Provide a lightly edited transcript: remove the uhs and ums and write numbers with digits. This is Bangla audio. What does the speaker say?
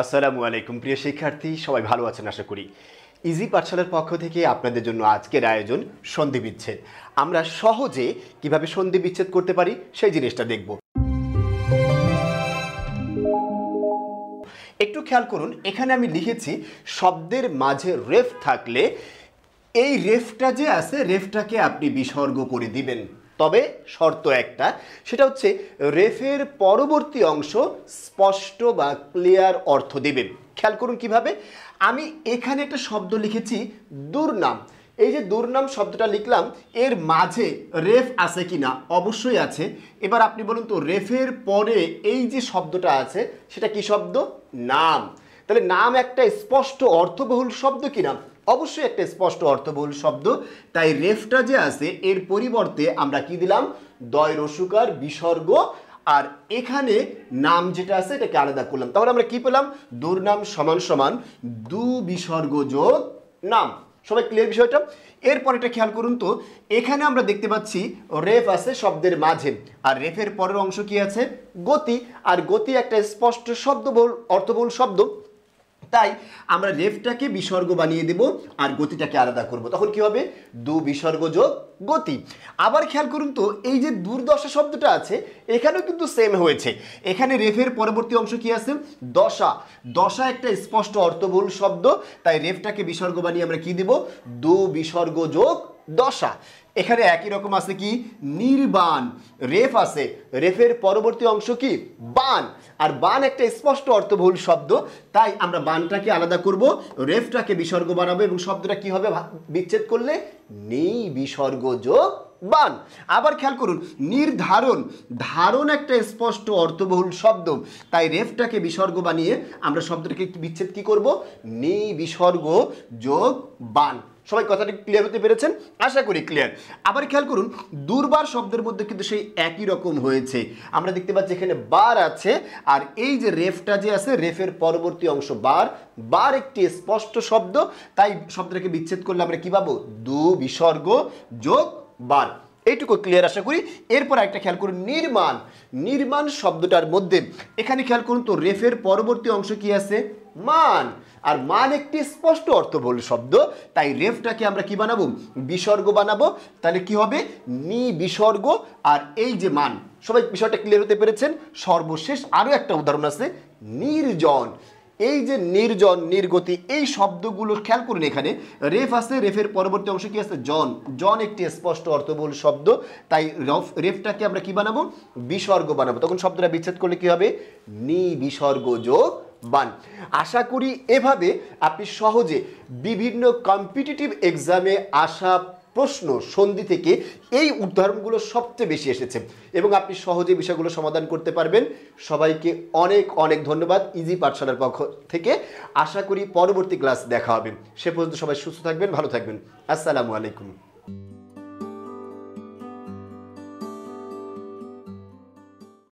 আসসালামু আলাইকুম প্রিয় শিক্ষার্থী, সবাই ভালো আছেন আশা করি। ইজি পাঠশালার পক্ষ থেকে আপনাদের জন্য আজকের আয়োজন সন্ধি বিচ্ছেদ। আমরা সহজে কিভাবে সন্ধি বিচ্ছেদ করতে পারি সেই জিনিসটা দেখব। একটু খেয়াল করুন, এখানে আমি লিখেছি শব্দের মাঝে রেফ থাকলে এই রেফটা যে আছে রেফটাকে আপনি বিসর্গ করে দিবেন। তবে শর্ত একটা, সেটা হচ্ছে রেফের পরবর্তী অংশ স্পষ্ট বা ক্লিয়ার অর্থ দিবেন। খেয়াল করুন কিভাবে। আমি এখানে একটা শব্দ লিখেছি দুর্নাম। এই যে দুর্নাম শব্দটা লিখলাম, এর মাঝে রেফ আছে কিনা? অবশ্যই আছে। এবার আপনি বলুন তো, রেফের পরে এই যে শব্দটা আছে সেটা কি শব্দ? নাম। তাহলে নাম একটা স্পষ্ট অর্থবহুল শব্দ কিনা? অবশ্যই একটা স্পষ্ট অর্থবহুল শব্দ। তাই রেফটা যে আছে এর পরিবর্তে আমরা কি দিলাম? দয় রসুকার বিসর্গ, আর এখানে নাম যেটা আছে এটাকে আলাদা করলাম। তাহলে আমরা কি পেলাম? দুর্নাম সমান সমান দু বিসর্গ যোগ নাম। সবাই ক্লিয়ার বিষয়টা? এরপর এটা খেয়াল করুন তো, এখানে আমরা দেখতে পাচ্ছি রেফ আছে শব্দের মাঝে, আর রেফের পরের অংশ কি আছে? গতি। আর গতি একটা স্পষ্ট শব্দবহুল অর্থবহুল শব্দ। তাই আমরা রেফটাকে বিসর্গ বানিয়ে দেব আর গতিটাকে আলাদা করব। তখন কি হবে? দু বিসর্গ যোগ গতি। আবার খেয়াল করুন তো, এই যে দুর্দশা শব্দটা আছে এখানেও কিন্তু সেম হয়েছে। এখানে রেফের পরবর্তী অংশ কি আছে? দশা। দশা একটা স্পষ্ট অর্থবহুল শব্দ, তাই রেফটাকে বিসর্গ বানিয়ে আমরা কি দেব? দু বিসর্গ যোগ দশা। এখানে একই রকম আছে কি? নির্বাণ। রেফ আছে, রেফের পরবর্তী অংশ কি? বান। আর বান একটা স্পষ্ট অর্থবহুল শব্দ, তাই আমরা বানটাকে আলাদা করব, রেফটাকে বিসর্গ বানাবো এবং শব্দটা কি হবে বিচ্ছেদ করলে? নি বিসর্গ যোগ বান। আবার খেয়াল করুন, নির্ধারণ। ধারণ একটা স্পষ্ট অর্থবহুল শব্দ, তাই রেফটাকে বিসর্গ বানিয়ে আমরা শব্দটাকে বিচ্ছেদ কি করব? নি বিসর্গ যোগ বান। সবাই কথাটি ক্লিয়ার হতে পেরেছেন? আশা করি ক্লিয়ার। আবার খেয়াল করুন, দুর্বার শব্দের মধ্যে কিন্তু সেই একই রকম হয়েছে। আমরা দেখতে পাচ্ছি এখানে বার আছে, আর এই যে রেফটা যে আছে রেফের পরবর্তী অংশ বার। বার একটি স্পষ্ট শব্দ, তাই শব্দটাকে বিচ্ছেদ করলে আমরা কি পাবো? দু বিসর্গ যোগ বার। এইটুকু ক্লিয়ার আশা করি। এরপর একটা খেয়াল করুন, নির্মাণ। নির্মাণ শব্দটার মধ্যে এখানে খেয়াল করুন তো, রেফের পরবর্তী অংশ কি আছে? মান। আর মান একটি স্পষ্ট অর্থবহুল শব্দ, তাই রেফটাকে আমরা কি বানাবো? বিসর্গ বানাবো। তাহলে কি হবে? নি বিসর্গ আর এই যে মান। সবাই বিষয়টা ক্লিয়ার হতে পেরেছেন? সর্বশেষ আরো একটা উদাহরণ আছে, নির্জন। এই যে নির্জন, নির্গতি, এই শব্দগুলো খেয়াল করুন। এখানে রেফ আছে, রেফের পরবর্তী অংশ কি আছে? জন। জন একটি স্পষ্ট অর্থবহুল শব্দ, তাই রেফটাকে আমরা কি বানাবো? বিসর্গ বানাবো। তখন শব্দটা বিচ্ছেদ করলে কি হবে? নি বিসর্গ যোগ বান। আশা করি এভাবে আপনি সহজে বিভিন্ন কম্পিটিটিভ এক্সামে আসা প্রশ্ন সন্ধি থেকে এই উদাহরণগুলো সবচেয়ে বেশি এসেছে এবং আপনি সহজে বিষয়গুলো সমাধান করতে পারবেন। সবাইকে অনেক অনেক ধন্যবাদ ইজি পাঠশালার পক্ষ থেকে। আশা করি পরবর্তী ক্লাস দেখা হবে। সে পর্যন্ত সবাই সুস্থ থাকবেন, ভালো থাকবেন। আসসালামু আলাইকুম।